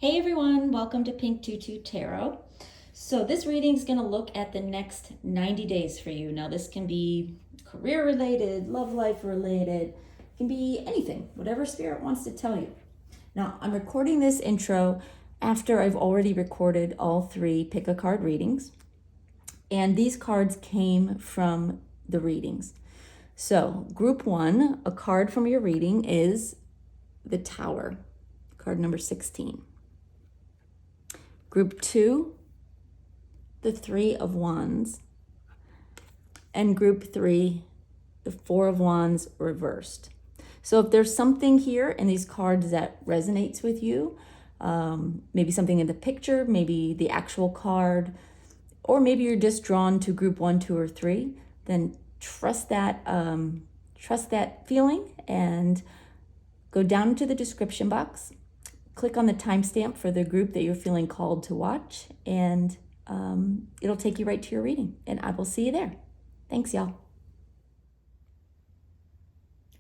Hey everyone, welcome to Pink Tutu Tarot. So this reading is going to look at the next 90 days for you. Now this can be career related, love life related, it can be anything, whatever spirit wants to tell you. Now I'm recording this intro after I've already recorded all three pick a card readings. And these cards came from the readings. So group one, a card from your reading is the Tower, card number 16. Group two, the Three of Wands. And group three, the Four of Wands reversed. So if there's something here in these cards that resonates with you, maybe something in the picture, maybe the actual card, or maybe you're just drawn to group one, two, or three, then trust that feeling and go down into the description box. Click on the timestamp for the group that you're feeling called to watch, and it'll take you right to your reading, and I will see you there. Thanks, y'all.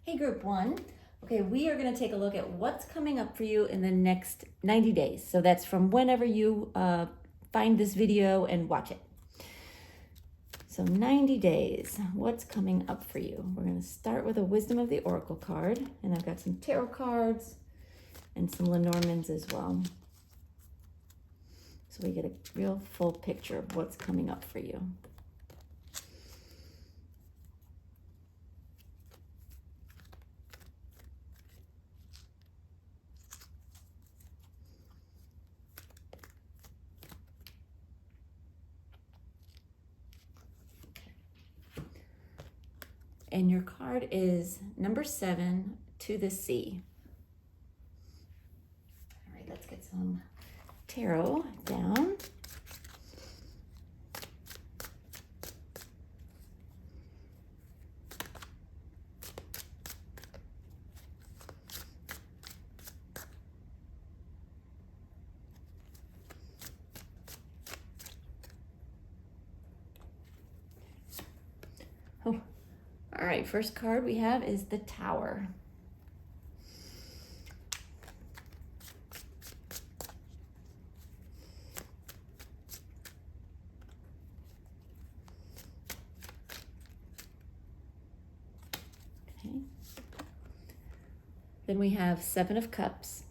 Hey, group one. Okay, we are going to take a look at what's coming up for you in the next 90 days. So that's from whenever you find this video and watch it. So 90 days, what's coming up for you? We're going to start with a Wisdom of the Oracle card, and I've got some tarot cards and some Lenormands as well. So we get a real full picture of what's coming up for you. And your card is number 7, To the Sea. All right, let's get some tarot down. Oh, all right, first card we have is the Tower. Okay. Then we have 7 of Cups.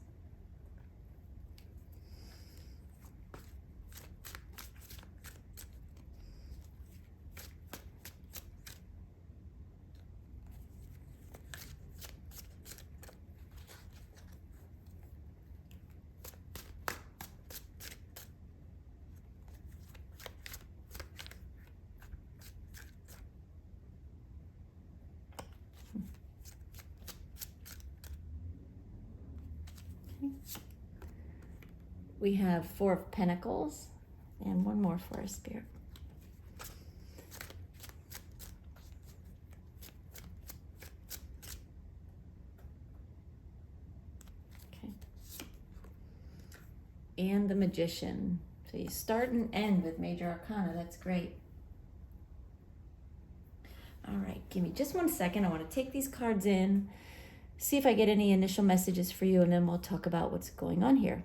We have 4 of Pentacles and one more for our spirit. Okay. And the Magician. So you start and end with Major Arcana. That's great. All right, give me just 1 second. I want to take these cards in, see if I get any initial messages for you, and then we'll talk about what's going on here.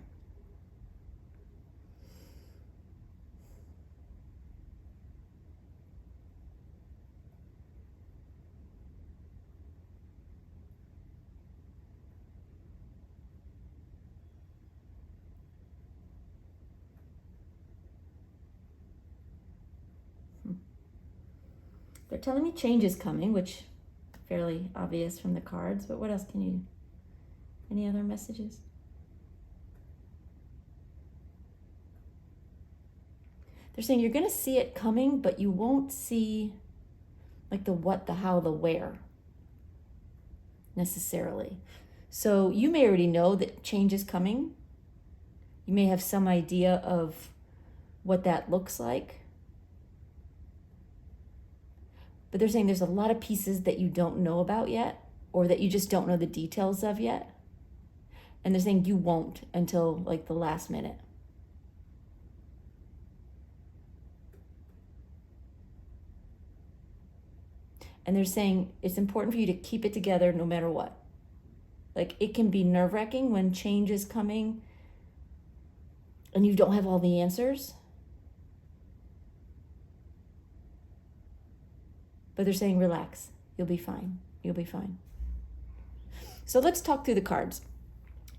They're telling me change is coming, which fairly obvious from the cards, but what else can you, any other messages? They're saying you're going to see it coming, but you won't see like the what, the how, the where necessarily. So you may already know that change is coming. You may have some idea of what that looks like. But they're saying there's a lot of pieces that you don't know about yet, or that you just don't know the details of yet. And they're saying you won't until like the last minute. And they're saying it's important for you to keep it together no matter what. Like, it can be nerve-wracking when change is coming and you don't have all the answers. But they're saying, relax, you'll be fine. You'll be fine. So let's talk through the cards.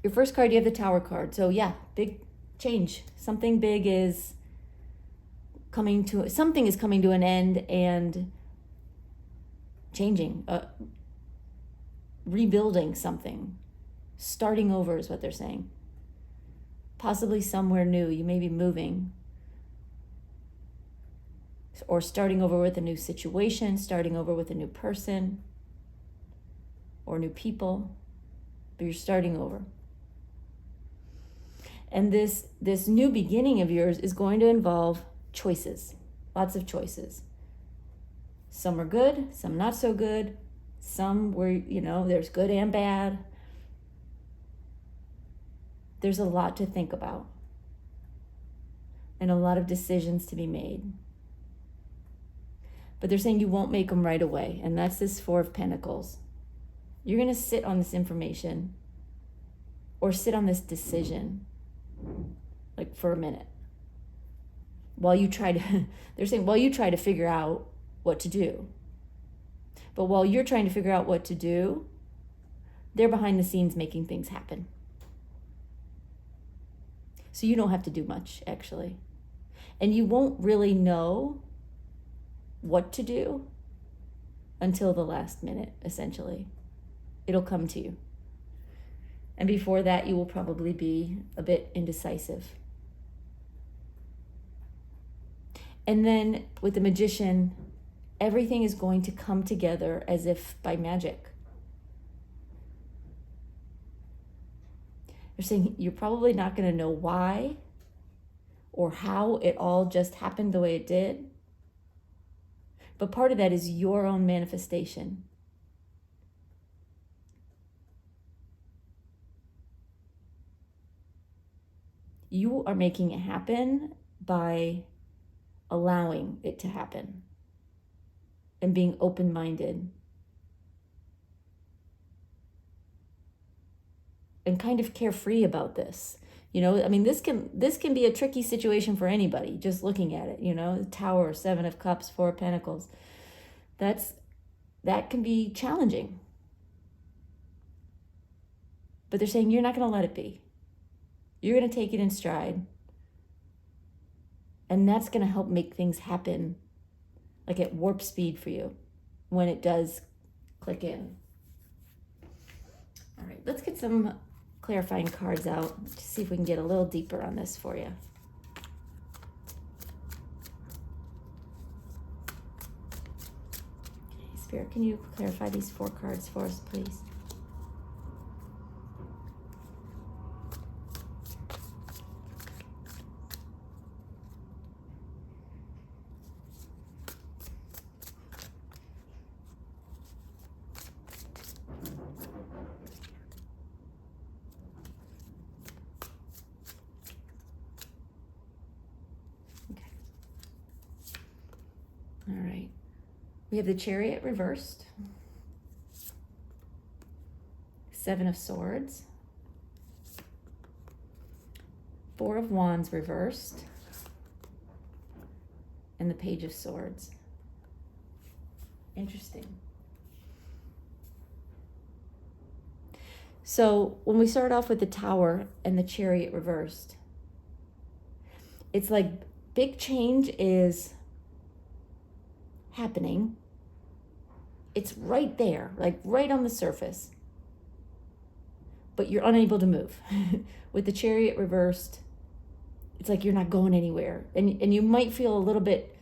Your first card, you have the Tower card. So yeah, big change. Something big is coming to an end and changing, rebuilding something, starting over is what they're saying. Possibly somewhere new. You may be moving or starting over with a new situation, starting over with a new person or new people, but you're starting over. And this new beginning of yours is going to involve choices, lots of choices. Some are good, some not so good, some where, there's good and bad. There's a lot to think about and a lot of decisions to be made. But they're saying you won't make them right away, and that's this Four of Pentacles. You're going to sit on this information or sit on this decision like for a minute while you try to figure out what to do. But while you're trying to figure out what to do, they're behind the scenes making things happen. So you don't have to do much, actually. And you won't really know what to do until the last minute, essentially. It'll come to you. And before that, you will probably be a bit indecisive. And then with the Magician, everything is going to come together as if by magic. They're saying you're probably not going to know why or how it all just happened the way it did. But part of that is your own manifestation. You are making it happen by allowing it to happen and being open-minded and kind of carefree about this. This can be a tricky situation for anybody, just looking at it, Tower, Seven of Cups, Four of Pentacles. That can be challenging. But they're saying you're not going to let it be. You're going to take it in stride. And that's going to help make things happen like at warp speed for you when it does click in. All right, let's get some clarifying cards out to see if we can get a little deeper on this for you. Okay, Spirit, can you clarify these 4 cards for us, please? All right. We have the Chariot reversed. 7 of Swords. 4 of Wands reversed. And the Page of Swords. Interesting. So when we start off with the Tower and the Chariot reversed, it's like big change is happening. It's right there, like right on the surface. But you're unable to move. With the Chariot reversed, it's like you're not going anywhere. And you might feel a little bit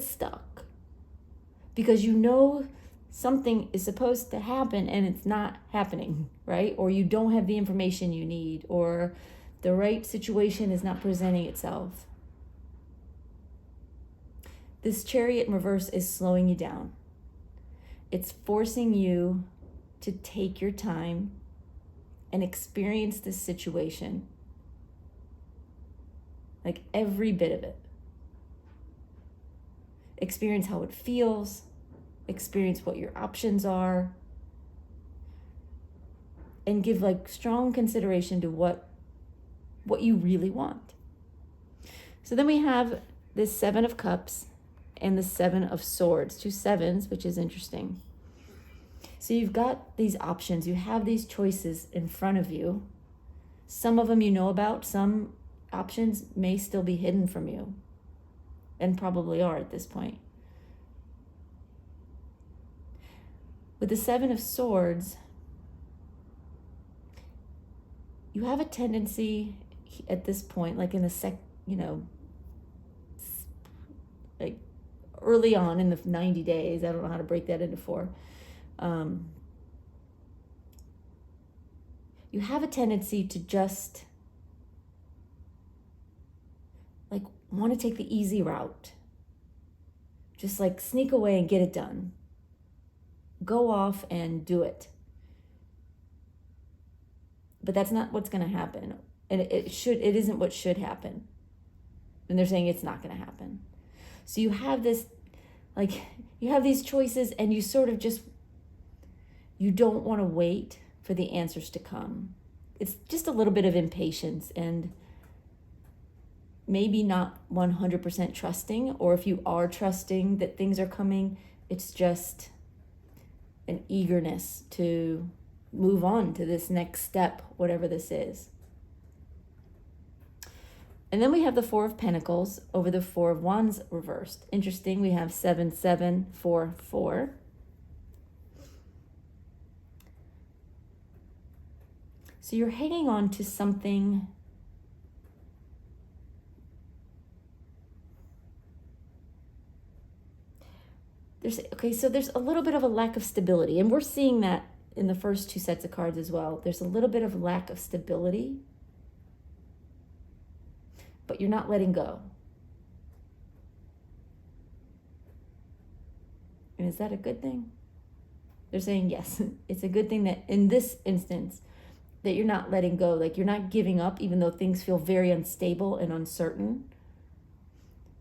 stuck. Because something is supposed to happen and it's not happening, right? Or you don't have the information you need, or the right situation is not presenting itself. This Chariot in reverse is slowing you down. It's forcing you to take your time and experience this situation. Like every bit of it. Experience how it feels. Experience what your options are. And give strong consideration to what what you really want. So then we have this 7 of Cups and the 7 of Swords, 2 sevens, which is interesting. So you've got these options, you have these choices in front of you. Some of them you know about, some options may still be hidden from you, and probably are at this point. With the 7 of Swords, you have a tendency at this point, like in the like early on in the 90 days, I don't know how to break that into 4. You have a tendency to just like want to take the easy route. Just like sneak away and get it done. Go off and do it. But that's not what's going to happen. And it isn't what should happen. And they're saying it's not going to happen. So you have this, like, you have these choices and you sort of just, you don't want to wait for the answers to come. It's just a little bit of impatience and maybe not 100% trusting, or if you are trusting that things are coming, it's just an eagerness to move on to this next step, whatever this is. And then we have the 4 of Pentacles over the 4 of Wands reversed. Interesting, we have 7, 7, 4, 4. So you're hanging on to something so there's a little bit of a lack of stability, and we're seeing that in the first 2 sets of cards as well. There's a little bit of lack of stability, but you're not letting go. And is that a good thing? They're saying yes, it's a good thing that in this instance that you're not letting go, like you're not giving up even though things feel very unstable and uncertain.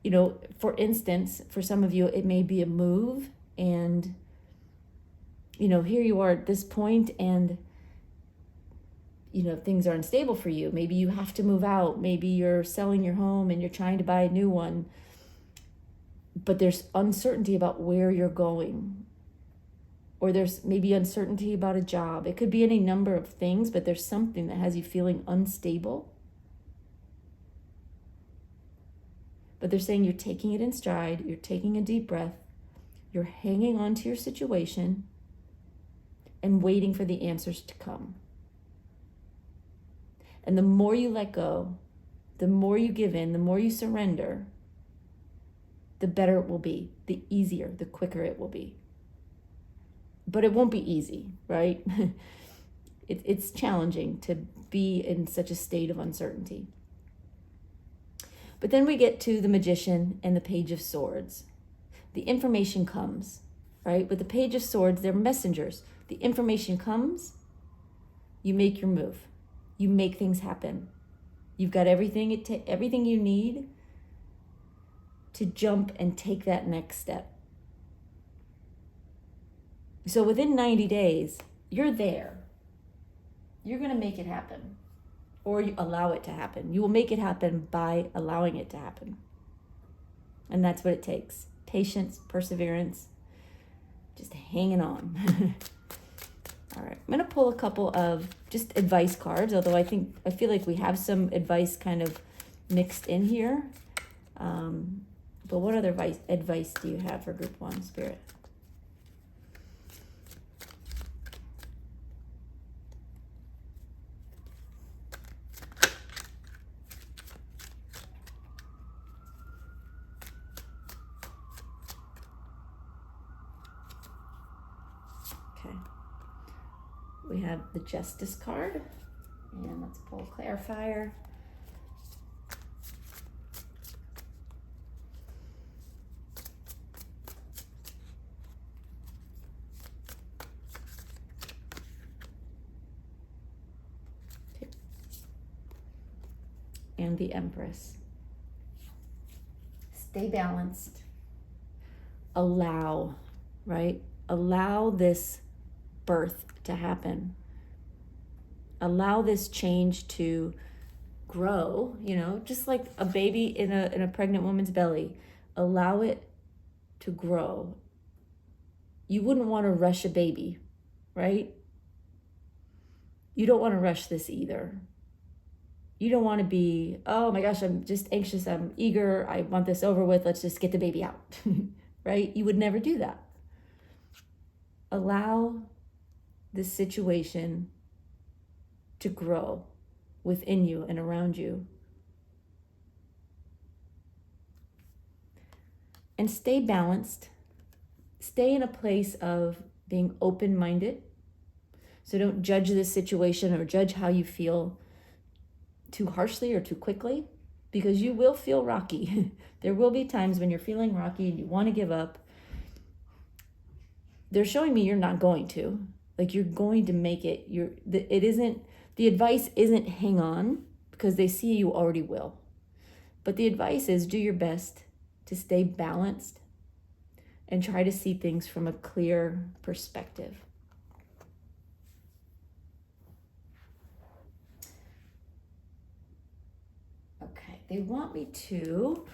You know, for instance, for some of you, it may be a move and, you know, here you are at this point and, you know, things are unstable for you. Maybe you have to move out. Maybe you're selling your home and you're trying to buy a new one. But there's uncertainty about where you're going. Or there's maybe uncertainty about a job. It could be any number of things, but there's something that has you feeling unstable. But they're saying you're taking it in stride, you're taking a deep breath, you're hanging on to your situation and waiting for the answers to come. And the more you let go, the more you give in, the more you surrender, the better it will be, the easier, the quicker it will be. But it won't be easy, right? It's challenging to be in such a state of uncertainty. But then we get to the Magician and the Page of Swords. The information comes, right? With the Page of Swords, they're messengers. The information comes, you make your move. You make things happen. You've got everything everything you need to jump and take that next step. So within 90 days, you're there. You're going to make it happen. Or you allow it to happen. You will make it happen by allowing it to happen. And that's what it takes. Patience, perseverance, just hanging on. All right, I'm going to pull a couple of just advice cards, although I feel like we have some advice kind of mixed in here. But what other advice do you have for Group 1, Spirit? We have the Justice card, and let's pull a clarifier. Okay. And the Empress. Stay balanced. Allow, right? Allow this birth to happen. Allow this change to grow, just like a baby in a pregnant woman's belly. Allow it to grow. You wouldn't want to rush a baby, right? You don't want to rush this either. You don't want to be, oh my gosh, I'm just anxious, I'm eager, I want this over with, let's just get the baby out, right? You would never do that. Allow this situation to grow within you and around you. And stay balanced. Stay in a place of being open-minded. So don't judge this situation or judge how you feel too harshly or too quickly, because you will feel rocky. There will be times when you're feeling rocky and you want to give up. They're showing me you're not going to. Like, you're going to make it. The advice isn't hang on, because they see you already will. But the advice is do your best to stay balanced and try to see things from a clear perspective. Okay, they want me to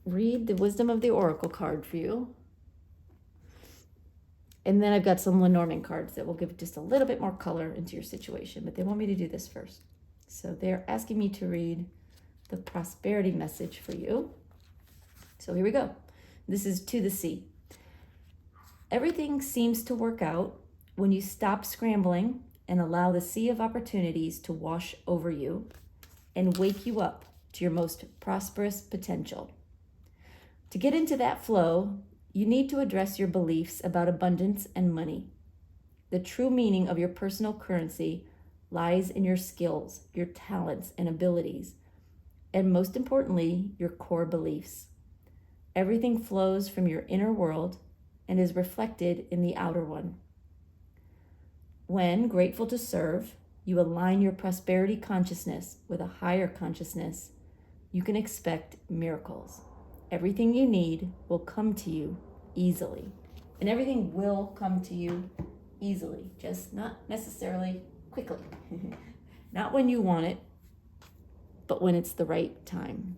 read the Wisdom of the Oracle card for you. And then I've got some Lenormand cards that will give just a little bit more color into your situation, but they want me to do this first. So they're asking me to read the prosperity message for you. So here we go. This is to the sea. Everything seems to work out when you stop scrambling and allow the sea of opportunities to wash over you and wake you up to your most prosperous potential. To get into that flow, you need to address your beliefs about abundance and money. The true meaning of your personal currency lies in your skills, your talents and abilities, and most importantly, your core beliefs. Everything flows from your inner world and is reflected in the outer one. When grateful to serve, you align your prosperity consciousness with a higher consciousness, you can expect miracles. Everything you need will come to you easily. And everything will come to you easily, just not necessarily quickly. Not when you want it, but when it's the right time.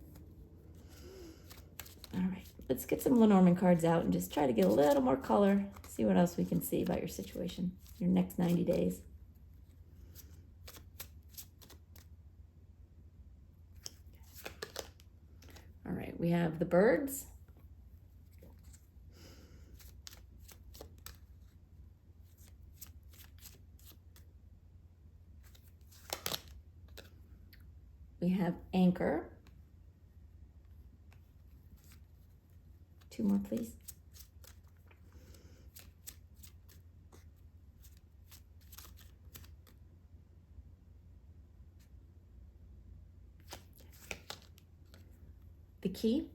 All right, let's get some Lenormand cards out and just try to get a little more color, see what else we can see about your situation, your next 90 days. All right, we have the birds. We have anchor. 2 more, please. The key.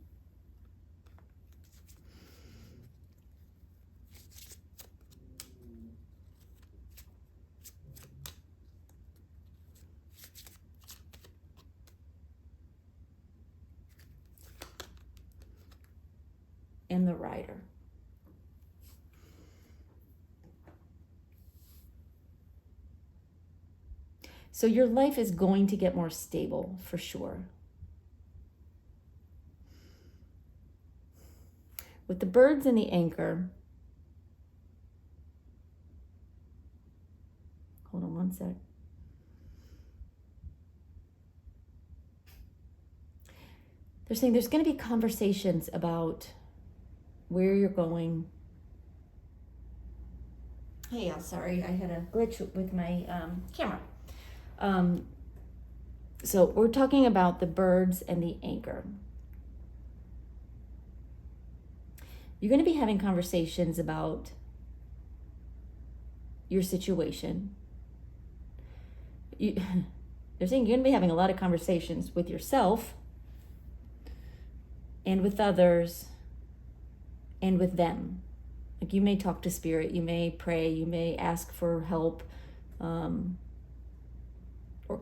And the rider. So your life is going to get more stable for sure. With the birds and the anchor, hold on one sec. They're saying there's going to be conversations about where you're going. Hey, I'm sorry, I had a glitch with my camera. So we're talking about the birds and the anchor. You're going to be having conversations about your situation. They're saying you're going to be having a lot of conversations with yourself and with others and with them. Like, you may talk to spirit, you may pray, you may ask for help or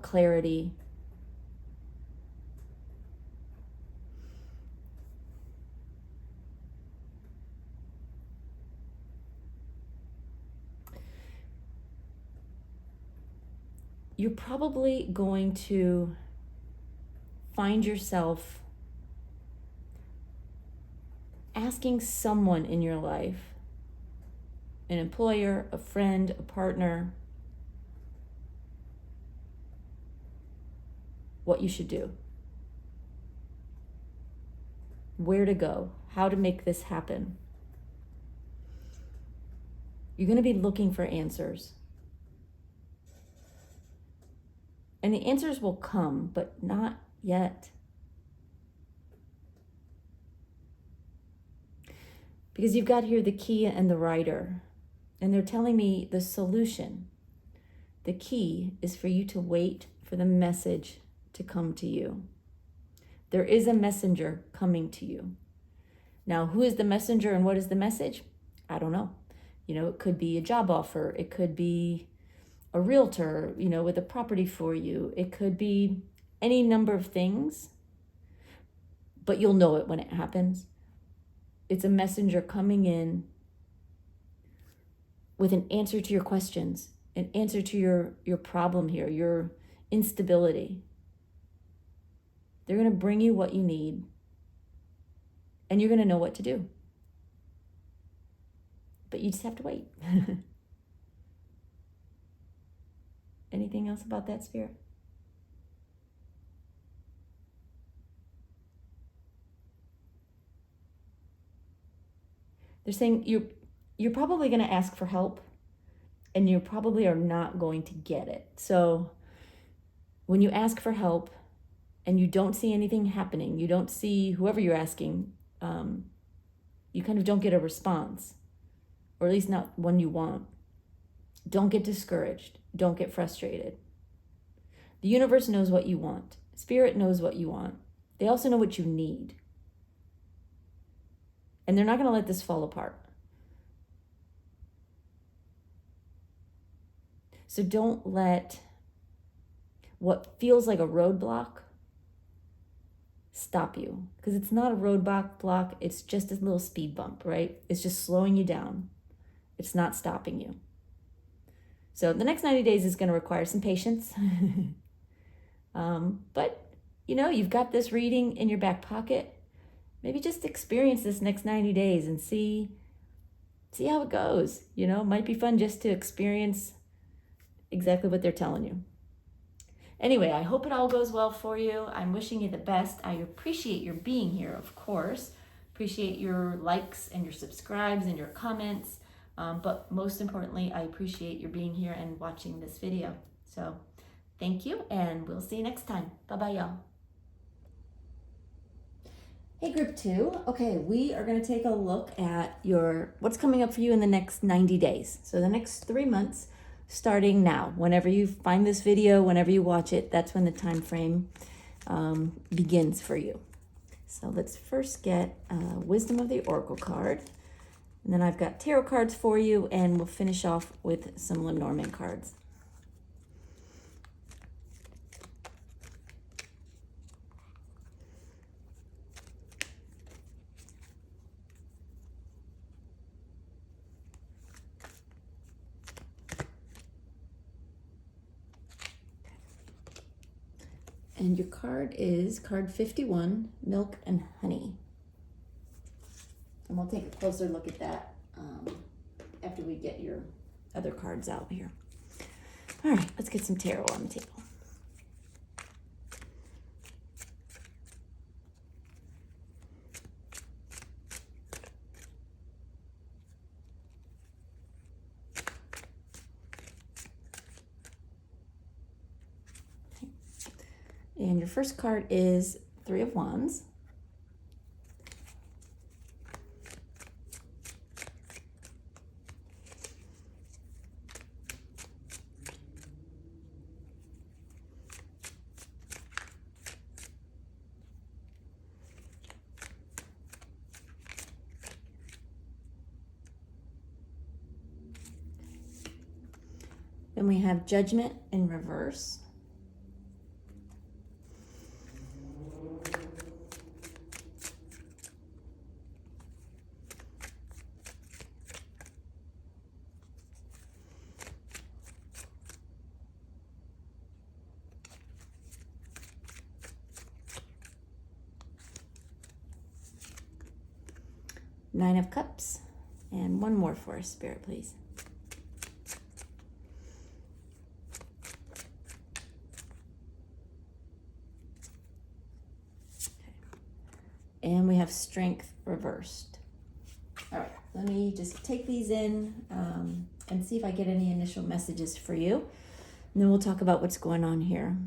clarity. You're probably going to find yourself asking someone in your life, an employer, a friend, a partner, what you should do, where to go, how to make this happen. You're going to be looking for answers. And the answers will come, but not yet. Because you've got here the key and the rider, and they're telling me the solution. The key is for you to wait for the message to come to you. There is a messenger coming to you. Now, who is the messenger and what is the message? I don't know. It could be a job offer. It could be a realtor, with a property for you. It could be any number of things, but you'll know it when it happens. It's a messenger coming in with an answer to your questions, an answer to your problem here, your instability. They're going to bring you what you need, and you're going to know what to do. But you just have to wait. Anything else about that, Spirit? They're saying you're probably going to ask for help, and you probably are not going to get it. So when you ask for help and you don't see anything happening, you don't see whoever you're asking, you kind of don't get a response, or at least not one you want. Don't get discouraged. Don't get frustrated. The universe knows what you want. Spirit knows what you want. They also know what you need. And they're not going to let this fall apart. So don't let what feels like a roadblock stop you. Because it's not a roadblock, it's just a little speed bump, right? It's just slowing you down. It's not stopping you. So the next 90 days is going to require some patience. But, you've got this reading in your back pocket. Maybe just experience this next 90 days and see how it goes. It might be fun just to experience exactly what they're telling you. Anyway, I hope it all goes well for you. I'm wishing you the best. I appreciate your being here, of course. Appreciate your likes and your subscribes and your comments. But most importantly, I appreciate your being here and watching this video. So thank you, and we'll see you next time. Bye-bye, y'all. Hey, group 2. Okay, we are going to take a look at what's coming up for you in the next 90 days. So the next 3 months, starting now. Whenever you find this video, whenever you watch it, that's when the time frame begins for you. So let's first get Wisdom of the Oracle card. And then I've got tarot cards for you, and we'll finish off with some Lenormand cards. And your card is card 51, Milk and Honey. And we'll take a closer look at that after we get your other cards out here. All right, let's get some tarot on the table. And your first card is Three of Wands. Then we have Judgment in reverse. Nine of Cups. And one more for us, Spirit, please. Okay. And we have Strength reversed. All right, let me just take these in and see if I get any initial messages for you. And then we'll talk about what's going on here.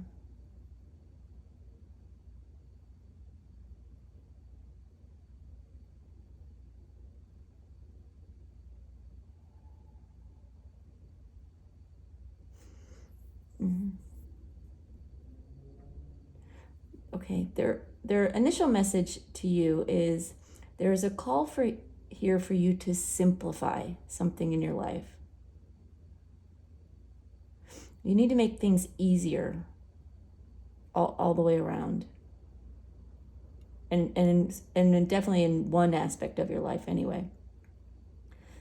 Okay, their initial message to you is there is a call for here for you to simplify something in your life. You need to make things easier all the way around. And definitely in one aspect of your life anyway.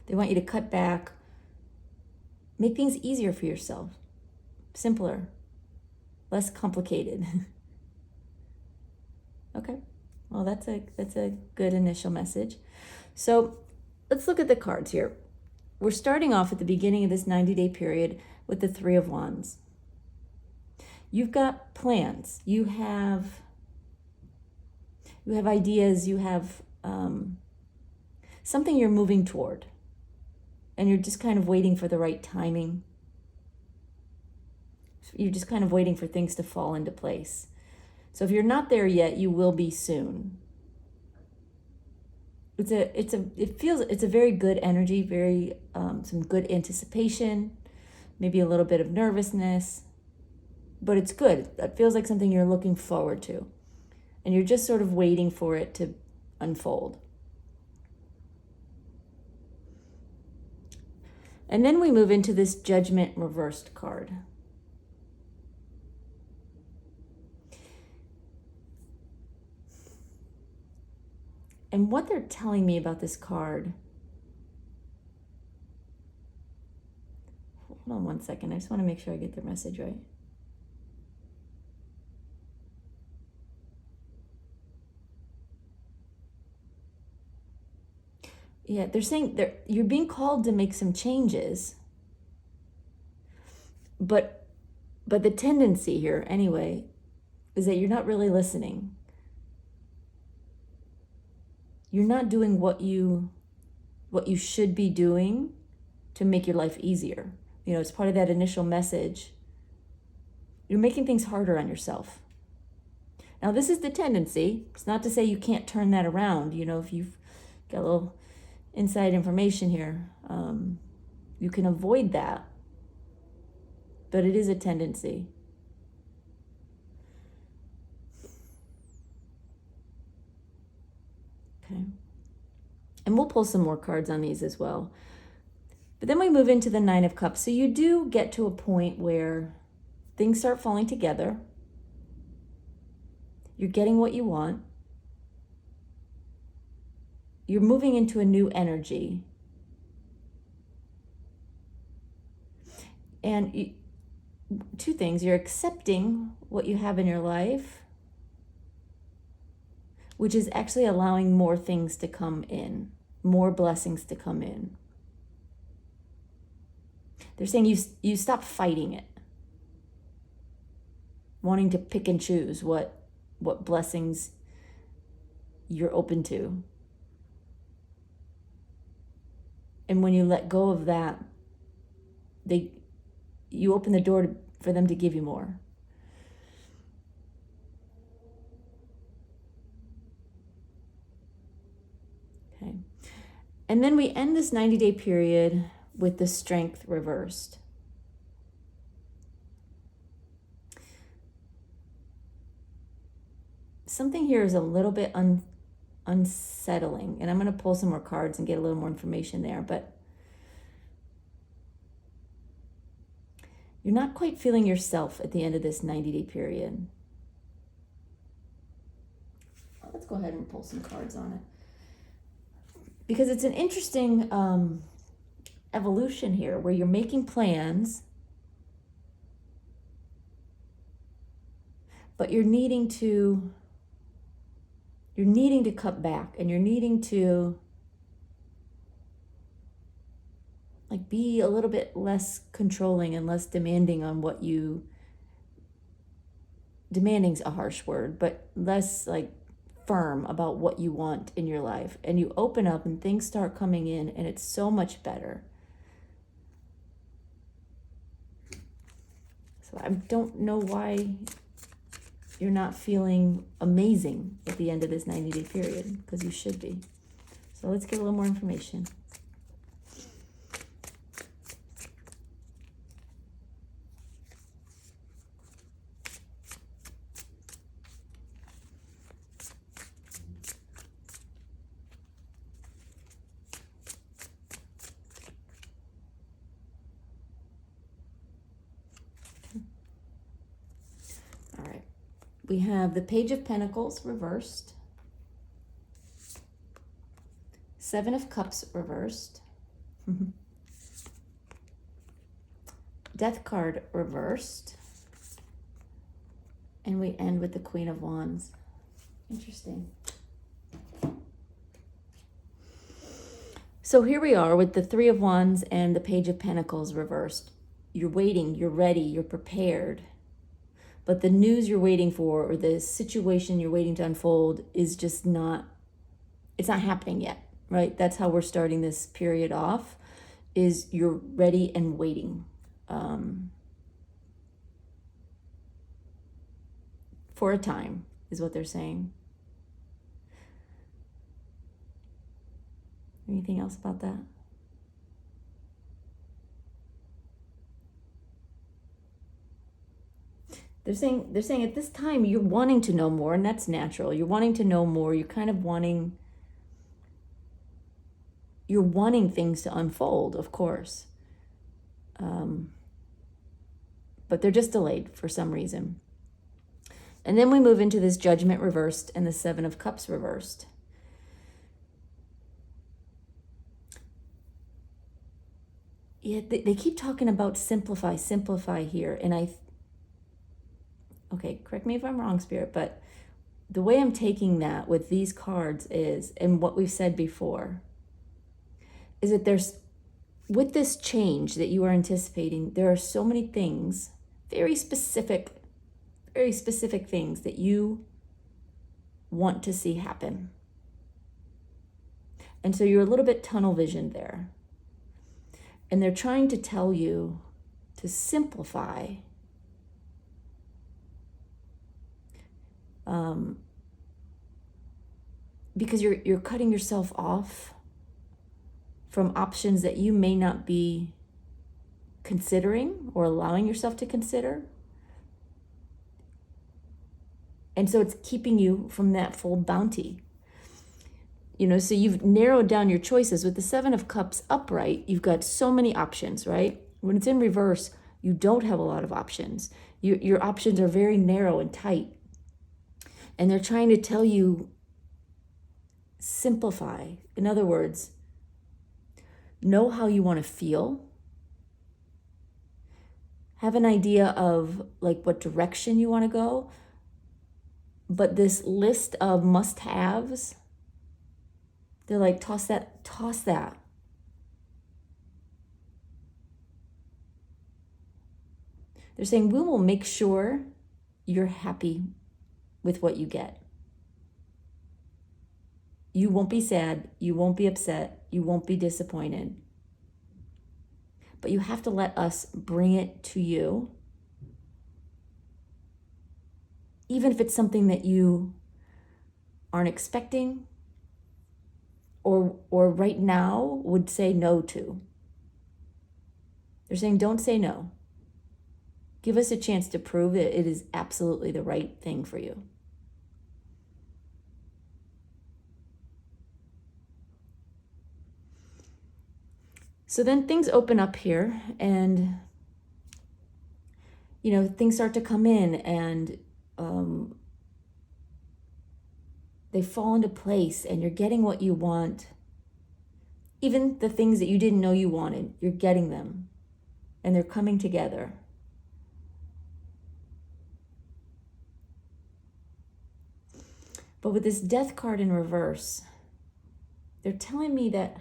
They want you to cut back, make things easier for yourself, simpler, less complicated. Okay, well that's a good initial message. So let's look at the cards here. We're starting off at the beginning of this 90-day period with the Three of Wands. You've got plans, you have ideas, you have something you're moving toward, and you're just kind of waiting for the right timing. You're just kind of waiting for things to fall into place. So if you're not there yet, you will be soon. It's a very good energy, very some good anticipation, maybe a little bit of nervousness, but it's good. It feels like something you're looking forward to, and you're just sort of waiting for it to unfold. And then we move into this Judgment reversed card. And what they're telling me about this card, hold on one second, I just want to make sure I get the message right. Yeah, they're saying you're being called to make some changes, but the tendency here anyway is that you're not really listening. You're not doing what you should be doing to make your life easier. You know, it's part of that initial message. You're making things harder on yourself. Now, this is the tendency. It's not to say you can't turn that around. You know, if you've got a little inside information here, you can avoid that. But it is a tendency. Okay. And we'll pull some more cards on these as well. But then we move into the Nine of Cups. So you do get to a point where things start falling together. You're getting what you want. You're moving into a new energy. And two things. You're accepting what you have in your life, which is actually allowing more things to come in, more blessings to come in. They're saying you stop fighting it, wanting to pick and choose what blessings you're open to. And when you let go of that, you open the door for them to give you more. Okay. And then we end this 90-day period with the Strength reversed. Something here is a little bit unsettling, and I'm going to pull some more cards and get a little more information there, but you're not quite feeling yourself at the end of this 90-day period. Let's go ahead and pull some cards on it, because it's an interesting evolution here where you're making plans, but you're needing to cut back, and you're needing to like be a little bit less controlling and less demanding on what you, demanding's a harsh word, but less like firm about what you want in your life. And you open up and things start coming in and it's so much better. So I don't know why you're not feeling amazing at the end of this 90-day period, because you should be. So let's get a little more information. All right. We have the Page of Pentacles reversed, Seven of Cups reversed, Death card reversed, and we end with the Queen of Wands. Interesting. So here we are with the Three of Wands and the Page of Pentacles reversed. You're waiting, you're ready, you're prepared. But the news you're waiting for, or the situation you're waiting to unfold, is just not, it's not happening yet, right? That's how we're starting this period off, is you're ready and waiting for a time, is what they're saying. Anything else about that? They're saying at this time you're wanting to know more, and that's natural. You're wanting to know more. You're kind of wanting things to unfold, of course. But they're just delayed for some reason. And then we move into this Judgment reversed and the Seven of Cups reversed. Yeah, they keep talking about simplify here. And okay, correct me if I'm wrong, Spirit, but the way I'm taking that with these cards is, and what we've said before, is that there's, with this change that you are anticipating, there are so many things, very specific things that you want to see happen. And so you're a little bit tunnel visioned there. And they're trying to tell you to simplify. Because you're cutting yourself off from options that you may not be considering or allowing yourself to consider. And so it's keeping you from that full bounty. You know, so you've narrowed down your choices. With the Seven of Cups upright, you've got so many options, right? When it's in reverse, you don't have a lot of options. Your options are very narrow and tight. And they're trying to tell you, simplify. In other words, know how you want to feel. Have an idea of like what direction you want to go. But this list of must-haves, they're like, toss that. They're saying, we will make sure you're happy with what you get. You won't be sad, you won't be upset, you won't be disappointed. But you have to let us bring it to you. Even if it's something that you aren't expecting, or right now would say no to. They're saying, don't say no. Give us a chance to prove that it is absolutely the right thing for you. So then things open up here, and, you know, things start to come in, and they fall into place, and you're getting what you want. Even the things that you didn't know you wanted, you're getting them, and they're coming together. But with this Death card in reverse, they're telling me that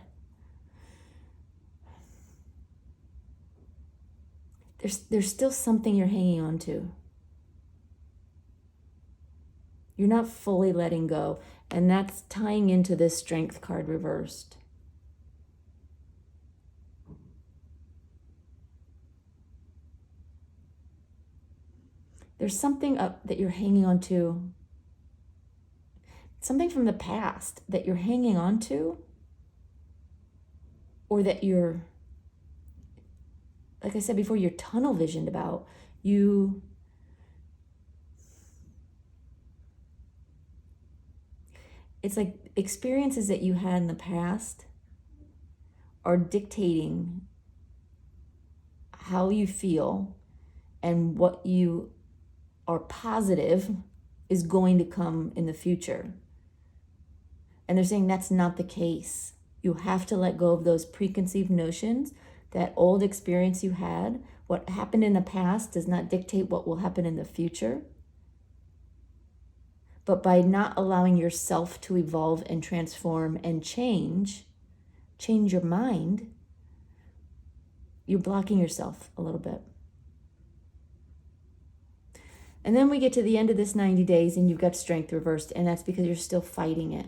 there's still something you're hanging on to. You're not fully letting go. And that's tying into this Strength card reversed. There's something up that you're hanging on to. Something from the past that you're hanging on to, or that you're, like I said before, you're tunnel visioned about. It's like experiences that you had in the past are dictating how you feel, and what you are positive is going to come in the future. And they're saying that's not the case. You have to let go of those preconceived notions, that old experience you had. What happened in the past does not dictate what will happen in the future. But by not allowing yourself to evolve and transform and change your mind, you're blocking yourself a little bit. And then we get to the end of this 90 days and you've got Strength reversed, and that's because you're still fighting it.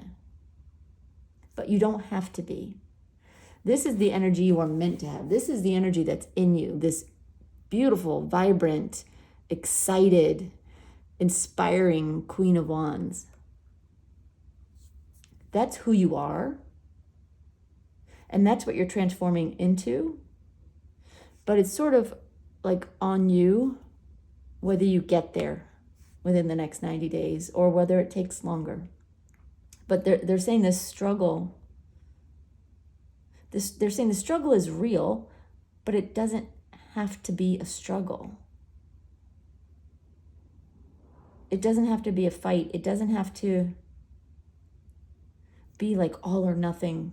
But you don't have to be. This is the energy you are meant to have. This is the energy that's in you. This beautiful, vibrant, excited, inspiring Queen of Wands. That's who you are. And that's what you're transforming into. But it's sort of like on you whether you get there within the next 90 days or whether it takes longer. But they're saying this struggle, they're saying the struggle is real, but it doesn't have to be a struggle. It doesn't have to be a fight. It doesn't have to be like all or nothing.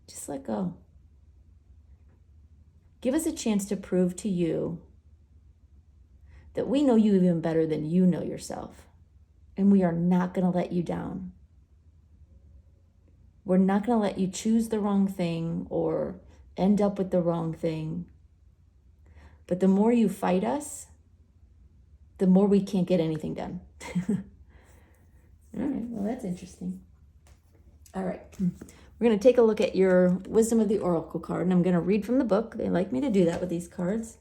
Just let go. Give us a chance to prove to you that we know you even better than you know yourself. And we are not going to let you down. We're not going to let you choose the wrong thing or end up with the wrong thing. But the more you fight us, the more we can't get anything done. All right, well, that's interesting. All right, we're going to take a look at your Wisdom of the Oracle card, and I'm going to read from the book. They like me to do that with these cards.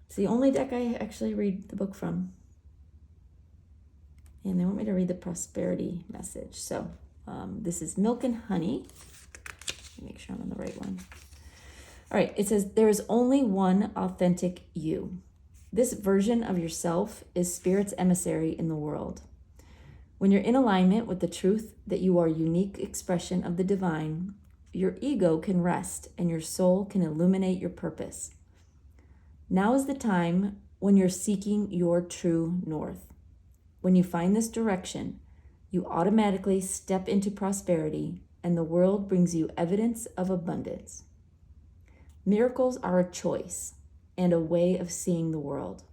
It's the only deck I actually read the book from. And they want me to read the prosperity message. So this is Milk and Honey. Make sure I'm on the right one. All right, it says, there is only one authentic you. This version of yourself is Spirit's emissary in the world. When you're in alignment with the truth that you are a unique expression of the divine, your ego can rest and your soul can illuminate your purpose. Now is the time when you're seeking your true north. When you find this direction, you automatically step into prosperity and the world brings you evidence of abundance. Miracles are a choice and a way of seeing the world.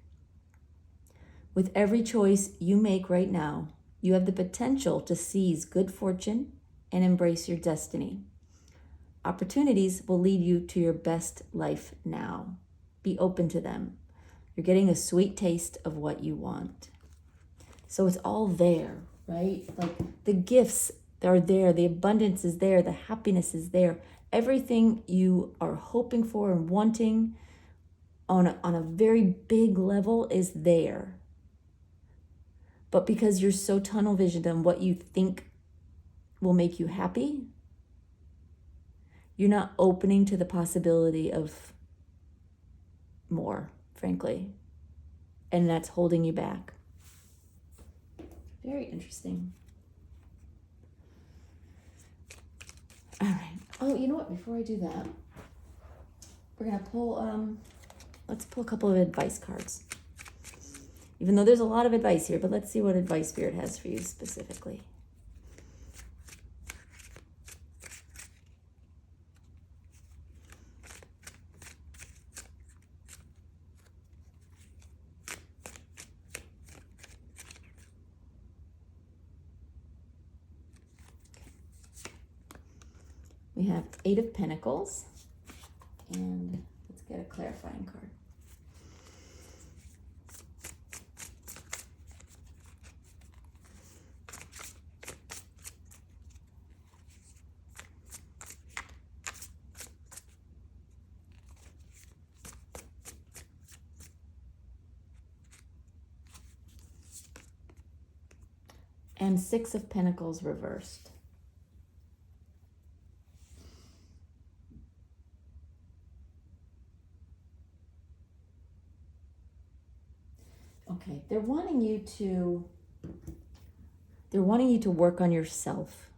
With every choice you make right now, you have the potential to seize good fortune and embrace your destiny. Opportunities will lead you to your best life now. Be open to them. You're getting a sweet taste of what you want. So it's all there, right? Like the gifts are there, the abundance is there, the happiness is there. Everything you are hoping for and wanting on a very big level is there. But because you're so tunnel visioned on what you think will make you happy, you're not opening to the possibility of more, frankly. And that's holding you back. Very interesting. All right. Oh, you know what? Before I do that, we're going to pull, let's pull a couple of advice cards. Even though there's a lot of advice here, but let's see what advice Spirit has for you specifically. We have 8 of Pentacles, and let's get a clarifying card. and Six of Pentacles reversed. Okay, they're wanting you to work on yourself.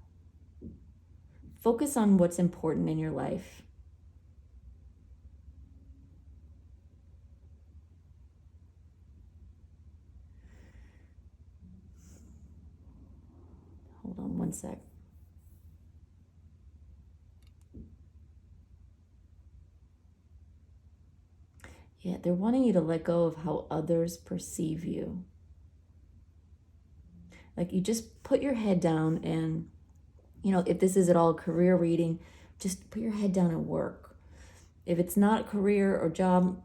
Focus on what's important in your life. Hold on one sec. Yeah, they're wanting you to let go of how others perceive you. Like, you just put your head down and, if this is at all a career reading, just put your head down and work. If it's not career or job,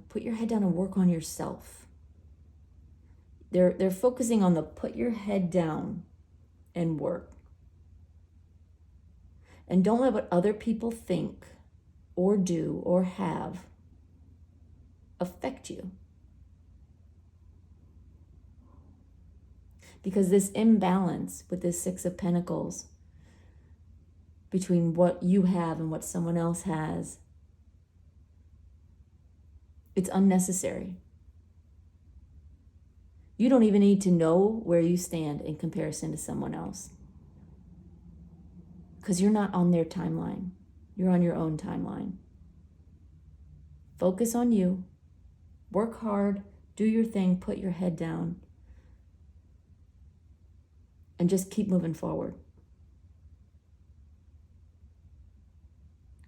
put your head down and work on yourself. They're focusing on the put your head down and work. And don't let what other people think or do or have affect you. Because this imbalance with this Six of Pentacles between what you have and what someone else has, it's unnecessary. You don't even need to know where you stand in comparison to someone else. Because you're not on their timeline. You're on your own timeline. Focus on you. Work hard. Do your thing. Put your head down. And just keep moving forward.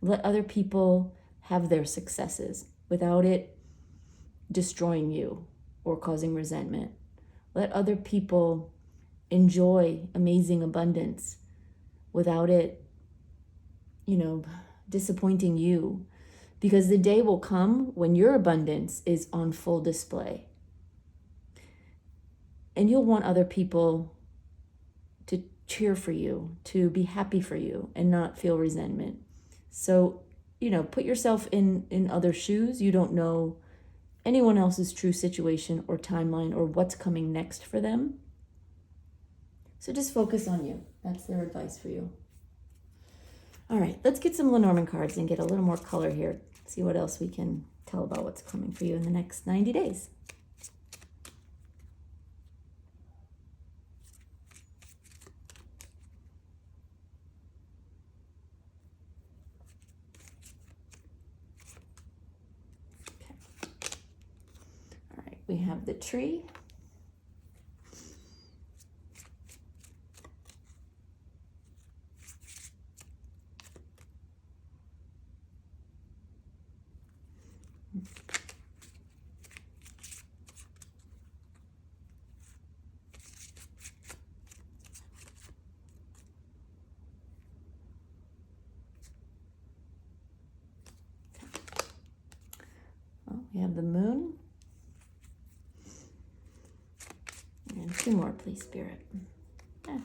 Let other people have their successes without it destroying you or causing resentment. Let other people enjoy amazing abundance without it, disappointing you. Because the day will come when your abundance is on full display. And you'll want other people to cheer for you, to be happy for you, and not feel resentment. So, put yourself in other shoes. You don't know anyone else's true situation or timeline or what's coming next for them. So just focus on you. That's their advice for you. All right, let's get some Lenormand cards and get a little more color here. See what else we can tell about what's coming for you in the next 90 days. We have the tree. We have the moon. And two more, please, Spirit. Yeah.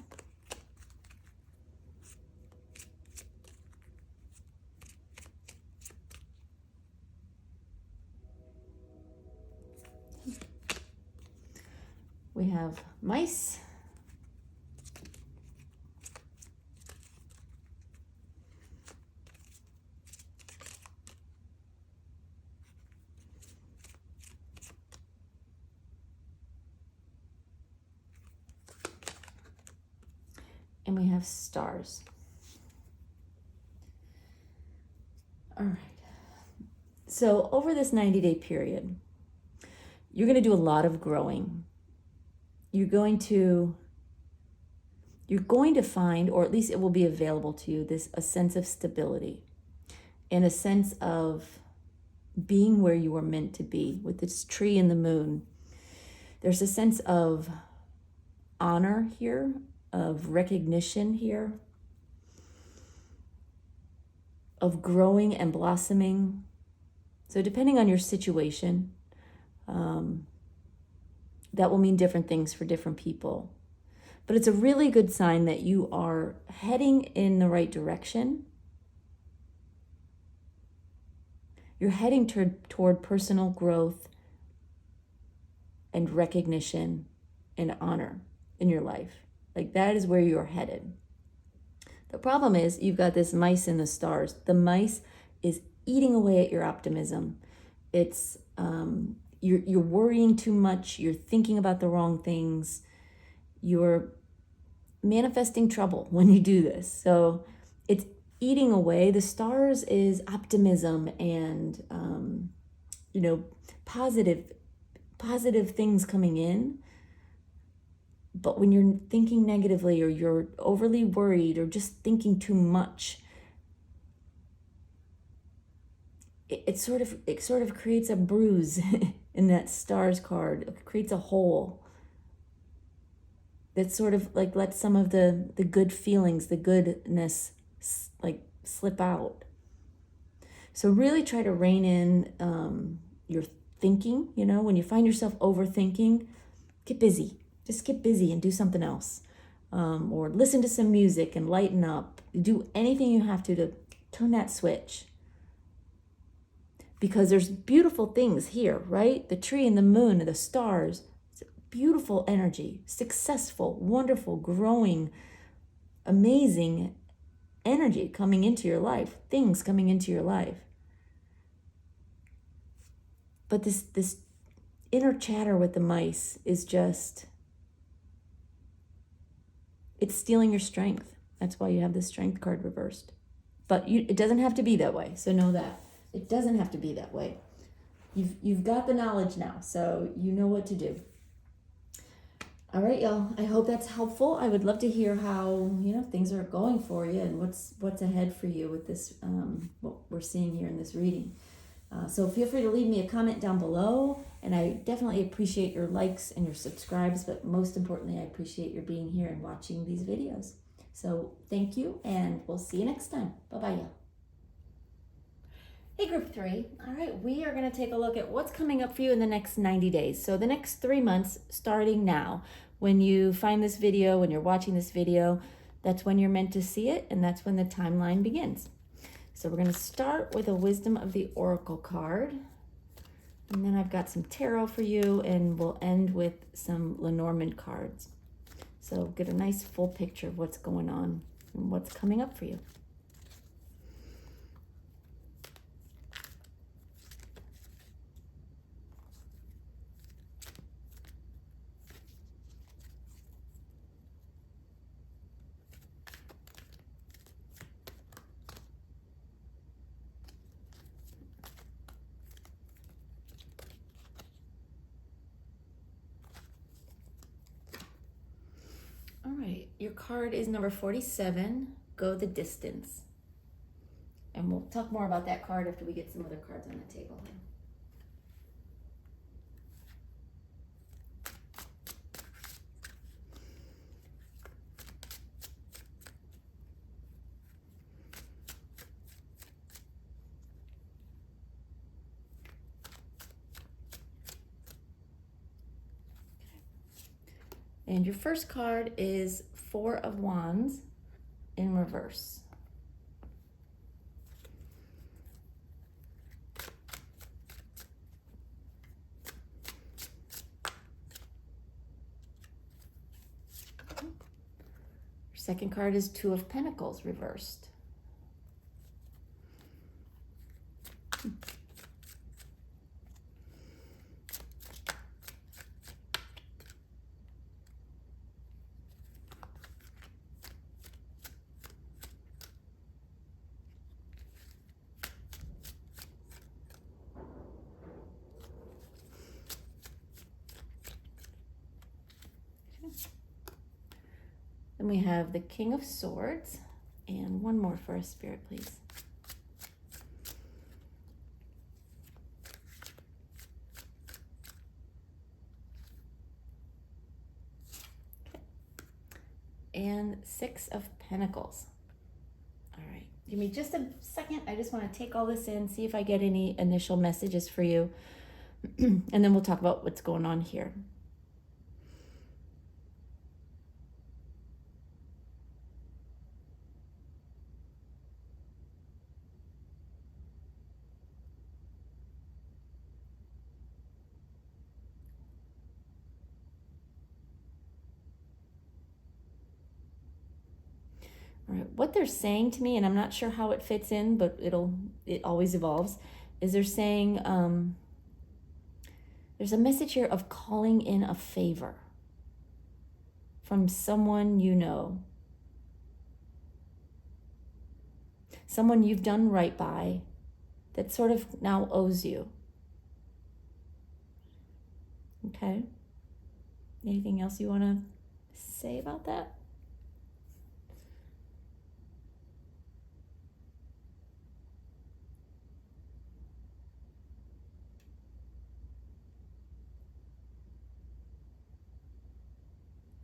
We have mice. And we have stars. All right. So over this 90-day period, you're going to do a lot of growing. You're going to find, or at least it will be available to you, a sense of stability and a sense of being where you are meant to be. With this tree and the moon, there's a sense of honor here, of recognition here, of growing and blossoming. So depending on your situation, that will mean different things for different people. But it's a really good sign that you are heading in the right direction. You're heading toward personal growth and recognition and honor in your life. Like that is where you're headed. The problem is you've got this mice in the stars. The mice is eating away at your optimism. It's you're worrying too much. You're thinking about the wrong things. You're manifesting trouble when you do this. So it's eating away. The stars is optimism and positive things coming in. But when you're thinking negatively or you're overly worried or just thinking too much, it sort of creates a bruise in that stars card. It creates a hole that sort of like lets some of the good feelings, the goodness, like slip out. So really try to rein in your thinking. When you find yourself overthinking, get busy. Just get busy and do something else. Or listen to some music and lighten up. Do anything you have to turn that switch. Because there's beautiful things here, right? The tree and the moon and the stars. It's beautiful energy, successful, wonderful, growing, amazing energy coming into your life, things coming into your life. But this inner chatter with the mice is just, it's stealing your strength. That's why you have the strength card reversed. But it doesn't have to be that way, so know that. It doesn't have to be that way. You've got the knowledge now, so you know what to do. All right, y'all. I hope that's helpful. I would love to hear how things are going for you and what's ahead for you with this what we're seeing here in this reading. So feel free to leave me a comment down below, and I definitely appreciate your likes and your subscribes, but most importantly, I appreciate your being here and watching these videos. So thank you, and we'll see you next time. Bye-bye, y'all. Hey, Group 3. All right, we are going to take a look at what's coming up for you in the next 90 days. So the next 3 months, starting now, when you find this video, when you're watching this video, that's when you're meant to see it, and that's when the timeline begins. So we're going to start with a Wisdom of the Oracle card, and then I've got some tarot for you, and we'll end with some Lenormand cards. So get a nice full picture of what's going on and what's coming up for you. All right, your card is number 47, Go the Distance. And we'll talk more about that card after we get some other cards on the table. And your first card is Four of Wands in reverse. Your second card is Two of Pentacles reversed. Then we have the King of Swords, and one more for us, Spirit, please. Okay. And Six of Pentacles. All right, give me just a second. I just want to take all this in, see if I get any initial messages for you, and then we'll talk about what's going on here. All right, what they're saying to me, and I'm not sure how it fits in, but it always evolves, is they're saying there's a message here of calling in a favor from someone you know, someone you've done right by that sort of now owes you. Okay? Anything else you want to say about that?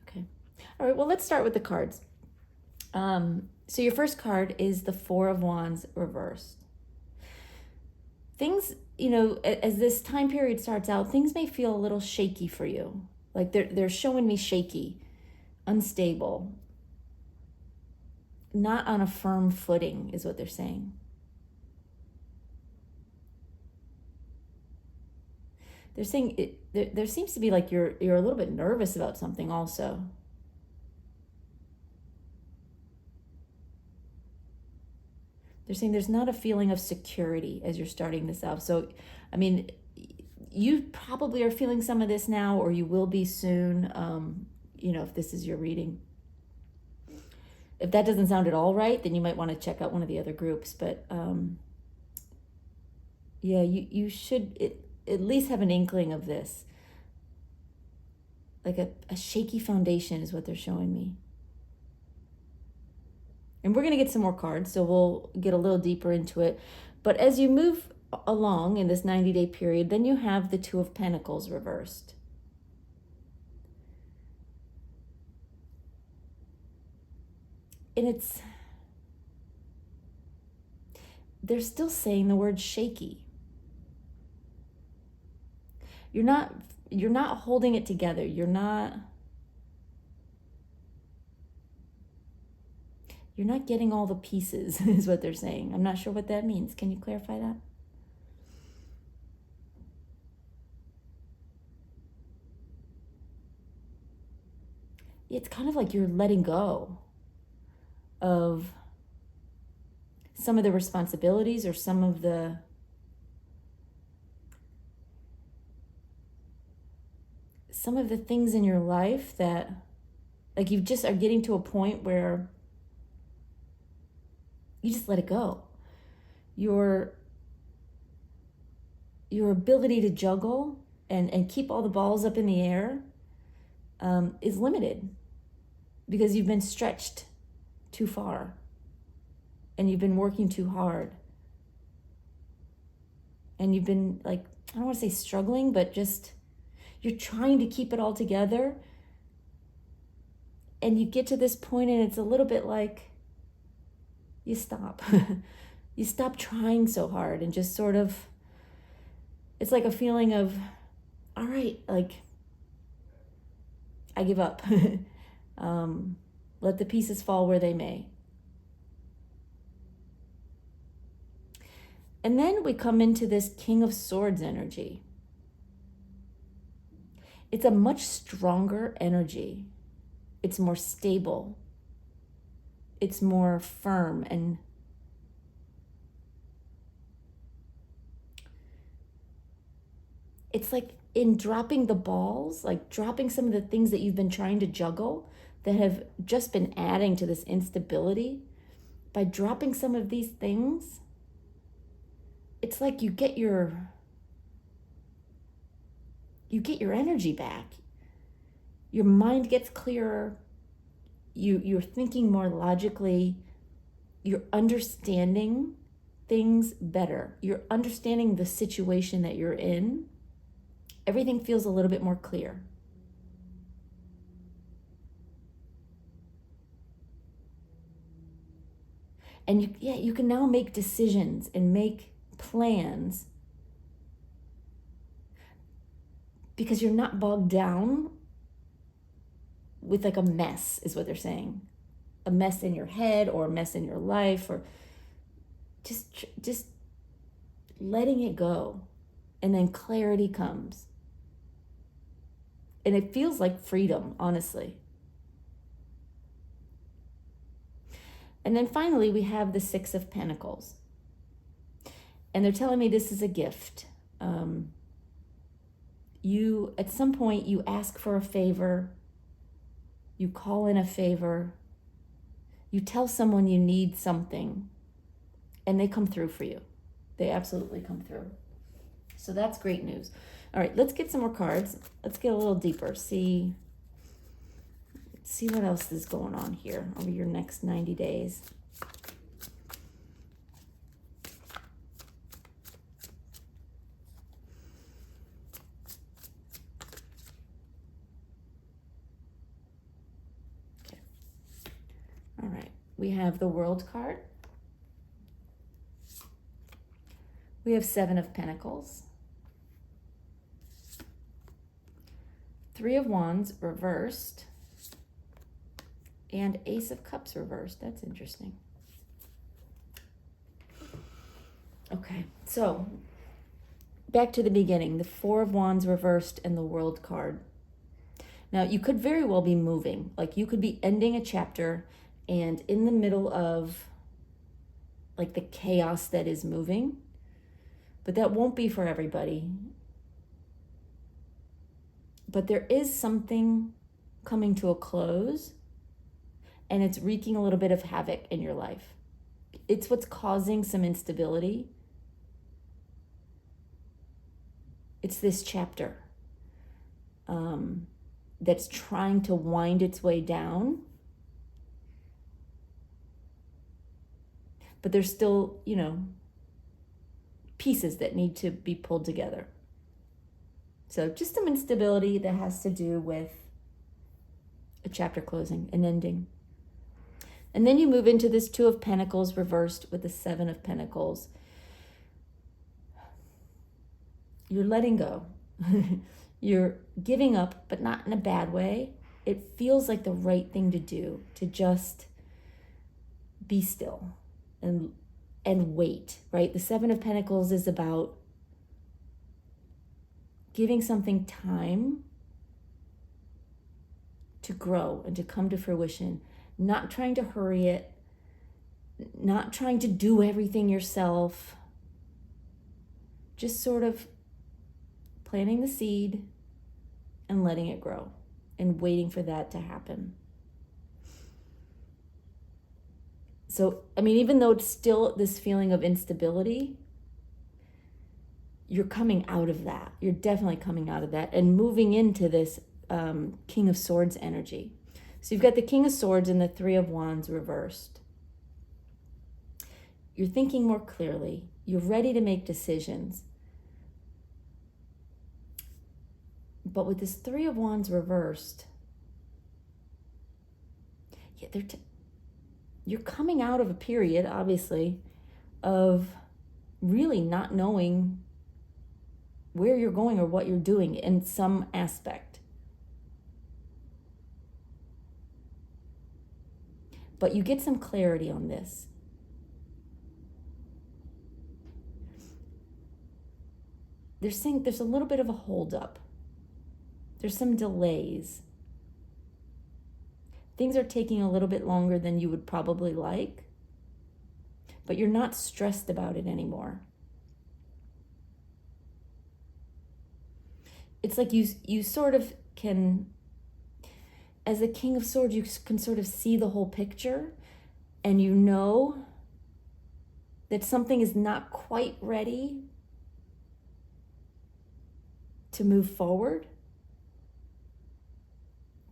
Okay. All right, well, let's start with the cards. So your first card is the Four of Wands reversed. Things, as this time period starts out, things may feel a little shaky for you. Like they're showing me shaky, unstable, not on a firm footing is what they're saying. They're saying there seems to be like you're a little bit nervous about something also. They're saying there's not a feeling of security as you're starting this out. So, I mean, you probably are feeling some of this now, or you will be soon, if this is your reading. If that doesn't sound at all right, then you might want to check out one of the other groups. But yeah, you should at least have an inkling of this. Like a shaky foundation is what they're showing me. And we're going to get some more cards, so we'll get a little deeper into it. But as you move along in this 90-day period, then you have the Two of Pentacles reversed. And they're still saying the word shaky. You're not holding it together. You're not getting all the pieces, is what they're saying. I'm not sure what that means. Can you clarify that? It's kind of like you're letting go of some of the responsibilities or some of the things in your life that, like, you just are getting to a point where you just let it go. Your ability to juggle and keep all the balls up in the air is limited because you've been stretched too far and you've been working too hard. And you've been, like, I don't want to say struggling, but just you're trying to keep it all together. And you get to this point and it's a little bit like you stop. You stop trying so hard and just sort of, it's like a feeling of, all right, like, I give up. Let the pieces fall where they may. And then we come into this King of Swords energy. It's a much stronger energy. It's more stable. It's more firm, and it's like in dropping the balls, like dropping some of the things that you've been trying to juggle that have just been adding to this instability. By dropping some of these things, it's like you get your energy back. Your mind gets clearer. You're thinking more logically. You're understanding things better. You're understanding the situation that you're in. Everything feels a little bit more clear. And you can now make decisions and make plans because you're not bogged down with like a mess, is what they're saying. A mess in your head or a mess in your life, or just letting it go. And then clarity comes. And it feels like freedom, honestly. And then finally, we have the Six of Pentacles. And they're telling me this is a gift. You, at some point, you ask for a favor. You call in a favor. You tell someone you need something. And they come through for you. They absolutely come through. So that's great news. All right, let's get some more cards. Let's get a little deeper. See what else is going on here over your next 90 days. Okay. All right, we have the World card. We have Seven of Pentacles. Three of Wands reversed. And Ace of Cups reversed. That's interesting. Okay, so back to the beginning. The Four of Wands reversed and the World card. Now, you could very well be moving. Like, you could be ending a chapter, and in the middle of, like, the chaos that is moving. But that won't be for everybody. But there is something coming to a close, and it's wreaking a little bit of havoc in your life. It's what's causing some instability. It's this chapter that's trying to wind its way down. But there's still, pieces that need to be pulled together. So just some instability that has to do with a chapter closing, an ending. And then you move into this Two of Pentacles reversed with the Seven of Pentacles. You're letting go. You're giving up, but not in a bad way. It feels like the right thing to do, to just be still and wait, right? The Seven of Pentacles is about giving something time to grow and to come to fruition, not trying to hurry it, not trying to do everything yourself, just sort of planting the seed and letting it grow and waiting for that to happen. So, even though it's still this feeling of instability, you're coming out of that. You're definitely coming out of that and moving into this King of Swords energy. So you've got the King of Swords and the Three of Wands reversed. You're thinking more clearly. You're ready to make decisions. But with this Three of Wands reversed, you're coming out of a period, obviously, of really not knowing where you're going or what you're doing in some aspect. But you get some clarity on this. They're saying there's a little bit of a holdup. There's some delays. Things are taking a little bit longer than you would probably like, but you're not stressed about it anymore. It's like you sort of can, as a King of Swords, you can sort of see the whole picture, and you know that something is not quite ready to move forward,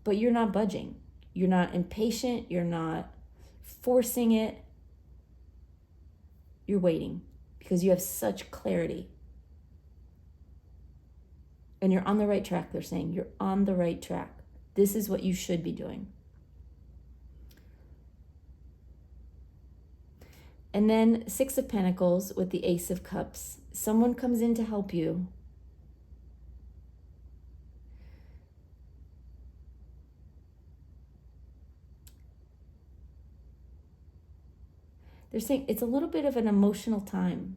but you're not budging. You're not impatient. You're not forcing it. You're waiting because you have such clarity. And you're on the right track, they're saying. You're on the right track. This is what you should be doing. And then Six of Pentacles with the Ace of Cups. Someone comes in to help you. They're saying it's a little bit of an emotional time.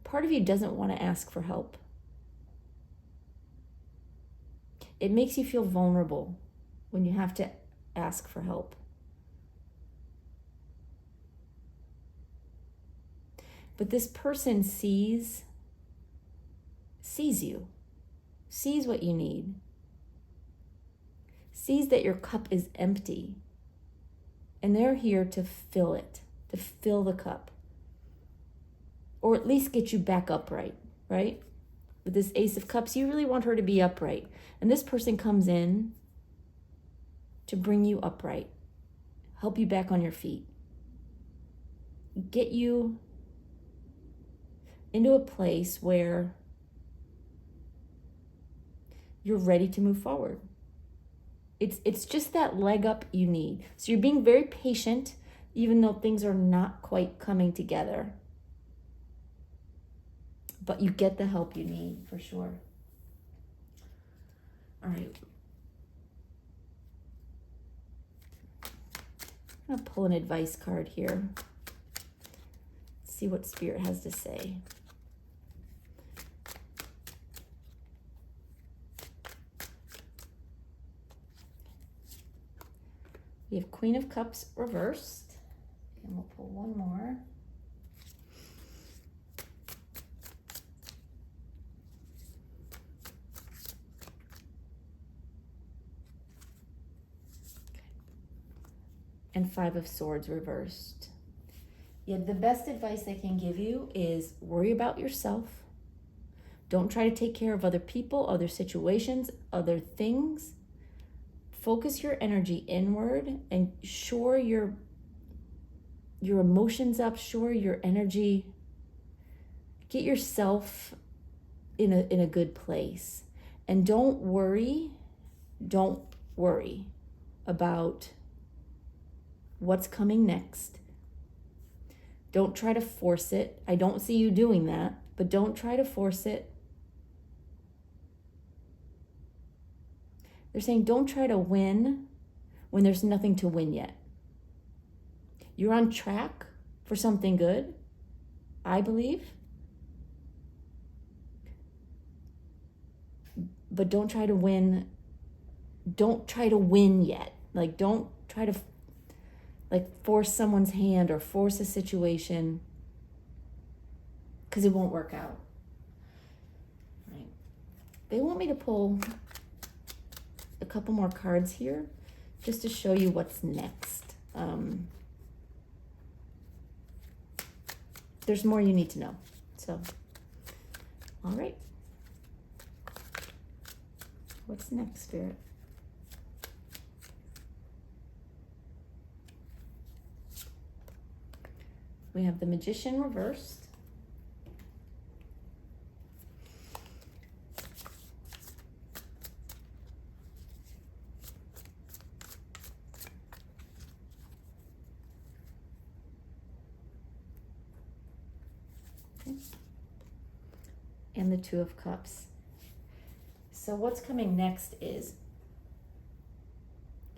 Part of you doesn't want to ask for help. It makes you feel vulnerable when you have to ask for help. But this person sees you, sees what you need, sees that your cup is empty, and they're here to fill it, to fill the cup, or at least get you back upright, right? With this Ace of Cups, you really want her to be upright. And this person comes in to bring you upright, help you back on your feet, get you into a place where you're ready to move forward. It's just that leg up you need. So you're being very patient, even though things are not quite coming together. But you get the help you need, for sure. All right. I'm going to pull an advice card here. See what Spirit has to say. We have Queen of Cups reversed. And we'll pull one more. And Five of Swords reversed. Yeah, the best advice I can give you is worry about yourself. Don't try to take care of other people, other situations, other things. Focus your energy inward and shore your emotions up, shore your energy. Get yourself in a good place. And don't worry about what's coming next. Don't try to force it. I don't see you doing that, but don't try to force it. They're saying don't try to win when there's nothing to win yet. You're on track for something good, I believe. But don't try to win. Don't try to win yet. Like, don't try to force someone's hand or force a situation, because it won't work out. Right. They want me to pull a couple more cards here just to show you what's next. There's more you need to know. So, all right. What's next, Spirit? We have the Magician reversed. Okay. And the Two of Cups. So what's coming next is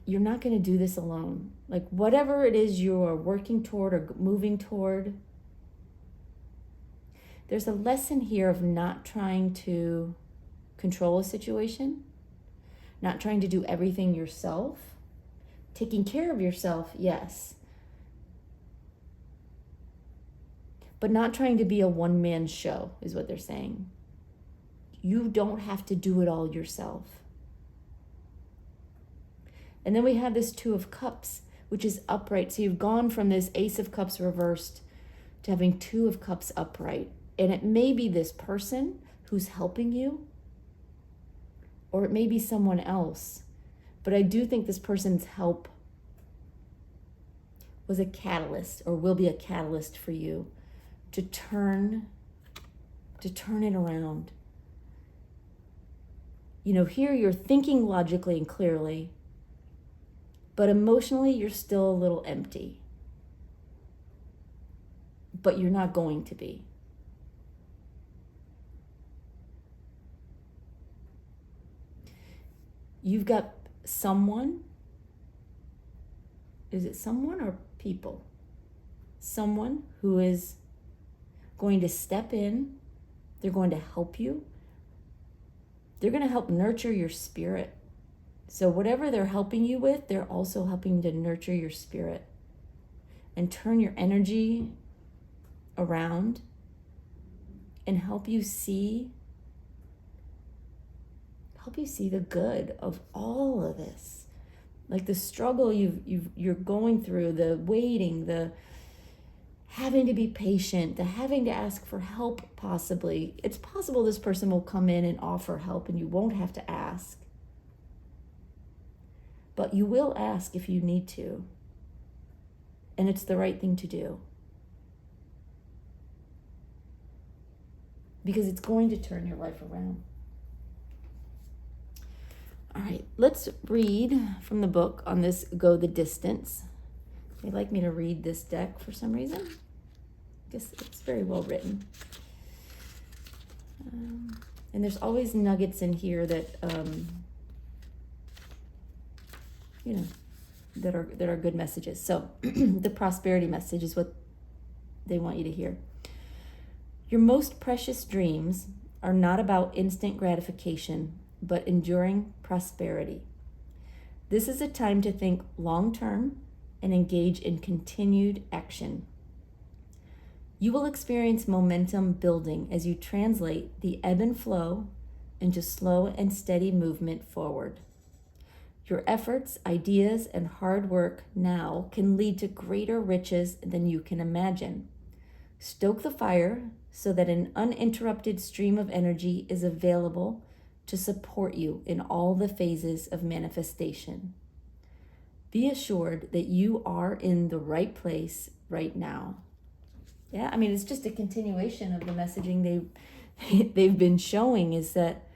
you're not going to do this alone. Like, whatever it is you are working toward or moving toward, there's a lesson here of not trying to control a situation, not trying to do everything yourself, taking care of yourself, yes, but not trying to be a one-man show is what they're saying. You don't have to do it all yourself. And then we have this Two of Cups, which is upright. So you've gone from this Ace of Cups reversed to having Two of Cups upright. And it may be this person who's helping you, or it may be someone else. But I do think this person's help was a catalyst, or will be a catalyst for you to turn it around. You know, here you're thinking logically and clearly, but emotionally, you're still a little empty. But you're not going to be. You've got someone. Is it someone or people? Someone who is going to step in. They're going to help you. They're going to help nurture your spirit. So whatever they're helping you with, they're also helping to nurture your spirit and turn your energy around and help you see the good of all of this. Like the struggle you're going through, the waiting, the having to be patient, the having to ask for help possibly. It's possible this person will come in and offer help and you won't have to ask. But you will ask if you need to. And it's the right thing to do. Because it's going to turn your life around. All right, let's read from the book on this Go the Distance. They'd like me to read this deck for some reason. I guess it's very well written. And there's always nuggets in here that, that are good messages. So the prosperity message is what they want you to hear. Your most precious dreams are not about instant gratification, but enduring prosperity. This is a time to think long-term and engage in continued action. You will experience momentum building as you translate the ebb and flow into slow and steady movement forward. Your efforts, ideas, and hard work now can lead to greater riches than you can imagine. Stoke the fire so that an uninterrupted stream of energy is available to support you in all the phases of manifestation. Be assured that you are in the right place right now. Yeah, I mean, it's just a continuation of the messaging they've been showing, is that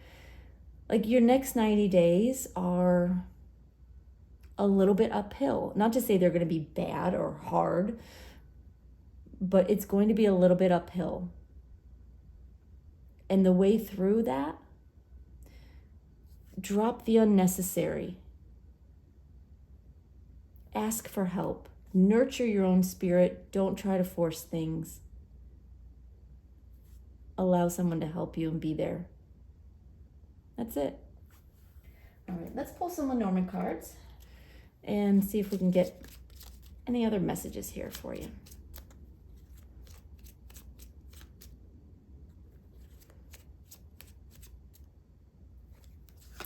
like your next 90 days are a little bit uphill. Not to say they're going to be bad or hard, but it's going to be a little bit uphill. And the way through that, drop the unnecessary. Ask for help. Nurture your own spirit. Don't try to force things. Allow someone to help you and be there. That's it. All right, let's pull some Lenormand cards and see if we can get any other messages here for you.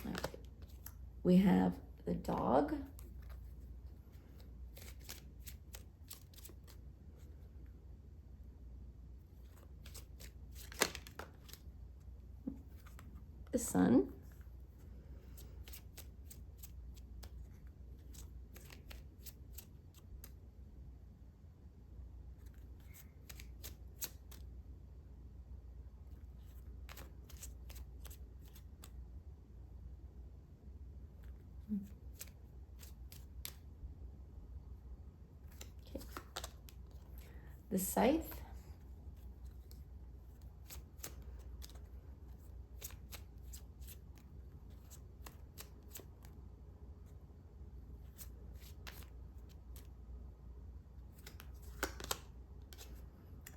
Okay. We have the dog, the sun, the scythe,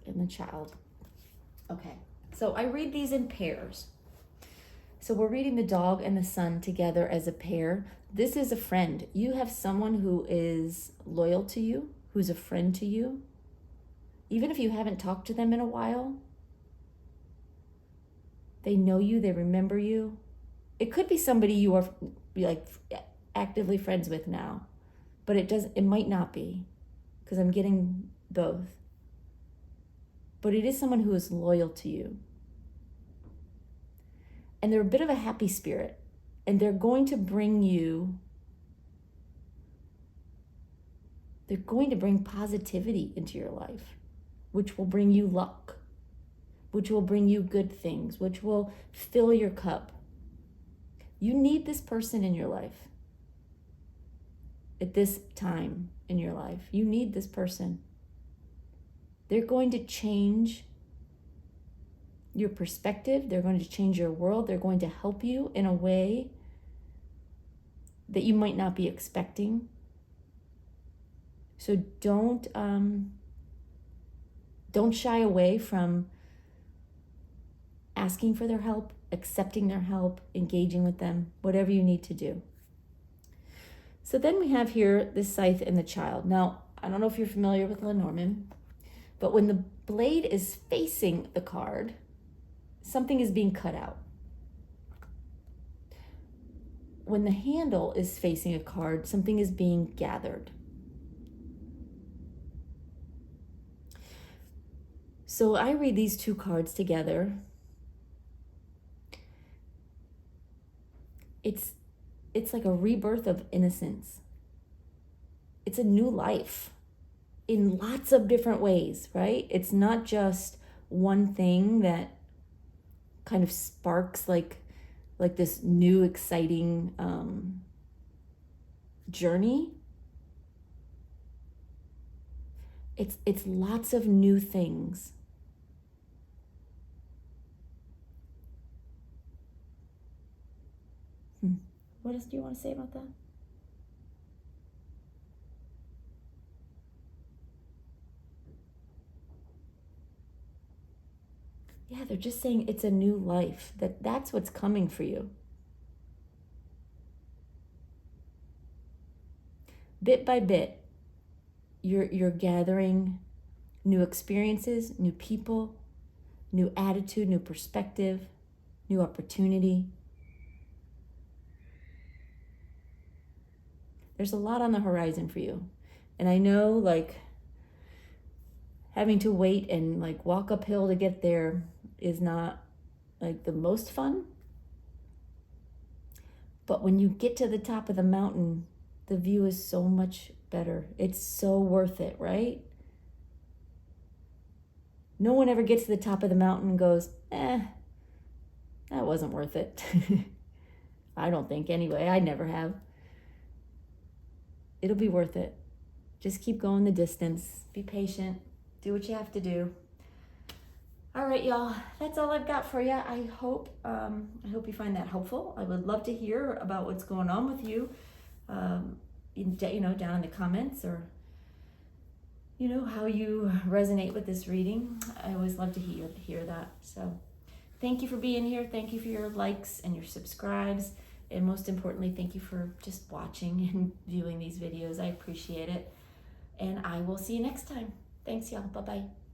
and the child. Okay, so I read these in pairs. So we're reading the dog and the sun together as a pair. This is a friend. You have someone who is loyal to you, who's a friend to you. Even if you haven't talked to them in a while, they know you, they remember you. It could be somebody you are like actively friends with now, but it might not be, because I'm getting both. But it is someone who is loyal to you. And they're a bit of a happy spirit, and they're going to bring positivity into your life, which will bring you luck, which will bring you good things, which will fill your cup. You need this person in your life. At this time in your life, you need this person. They're going to change your perspective. They're going to change your world. They're going to help you in a way that you might not be expecting. So don't shy away from asking for their help, accepting their help, engaging with them, whatever you need to do. So then we have here the scythe and the child. Now, I don't know if you're familiar with Lenormand, but when blade is facing the card, something is being cut out. When the handle is facing a card, something is being gathered. So I read these two cards together. It's like a rebirth of innocence. It's a new life in lots of different ways, right? It's not just one thing that kind of sparks like this new exciting journey. It's lots of new things. What else do you want to say about that? Yeah, they're just saying it's a new life, that's what's coming for you. Bit by bit, you're gathering new experiences, new people, new attitude, new perspective, new opportunity. There's a lot on the horizon for you. And I know, like, having to wait and like walk uphill to get there is not like the most fun. But when you get to the top of the mountain, the view is so much better. It's so worth it, right? No one ever gets to the top of the mountain and goes, that wasn't worth it. I don't think anyway. I never have. It'll be worth it. Just keep going the distance. Be patient. Do what you have to do. All right, y'all. That's all I've got for you. I hope you find that helpful. I would love to hear about what's going on with you. Down in the comments, or how you resonate with this reading. I always love to hear that. So, thank you for being here. Thank you for your likes and your subscribes. And most importantly, thank you for just watching and viewing these videos. I appreciate it. And I will see you next time. Thanks, y'all. Bye-bye.